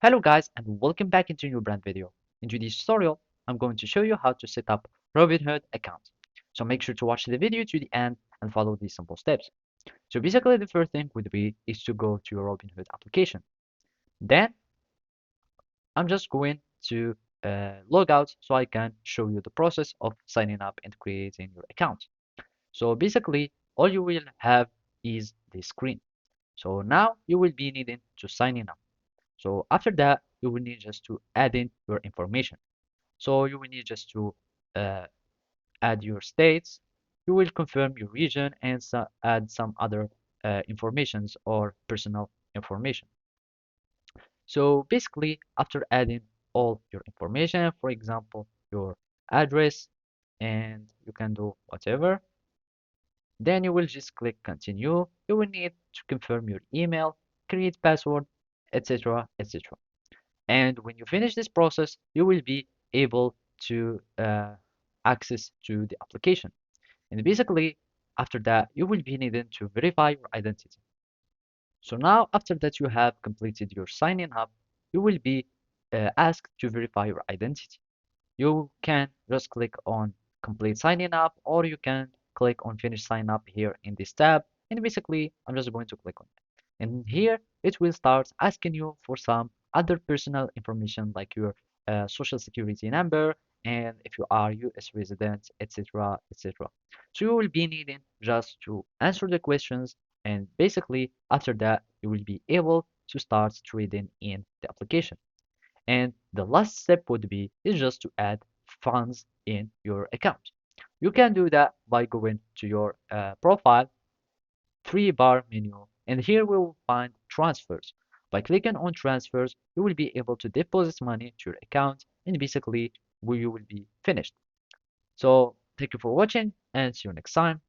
Hello guys and welcome back into a new brand video. In today's tutorial, I'm going to show you how to set up Robinhood account. So make sure to watch the video to the end and follow these simple steps. So basically the first thing would be is to go to your Robinhood application. Then I'm just going to log out so I can show you the process of signing up and creating your account. So basically all you will have is this screen. So now you will be needing to sign in up. So after that, you will need just to add in your information. So you will need just to uh, add your states. You will confirm your region and add some other informations or personal information. So basically, after adding all your information, for example, your address, and you can do whatever, then you will just click continue. You will need to confirm your email, create password, etc., etc. And when you finish this process, you will be able to access to the application. And basically, after that, you will be needing to verify your identity. So now, after that you have completed your signing up, you will be asked to verify your identity. You can just click on complete signing up, or you can click on finish sign up here in this tab. And basically, I'm just going to click on it. And here it will start asking you for some other personal information like your social security number and if you are US resident, etc., etc. So you will be needing just to answer the questions, and basically after that you will be able to start trading in the application. And the last step would be is just to add funds in your account. You can do that by going to your profile, three-bar menu, and here we will find transfers. By clicking on transfers, you will be able to deposit money to your account, and basically you will be finished. So thank you for watching and see you next time.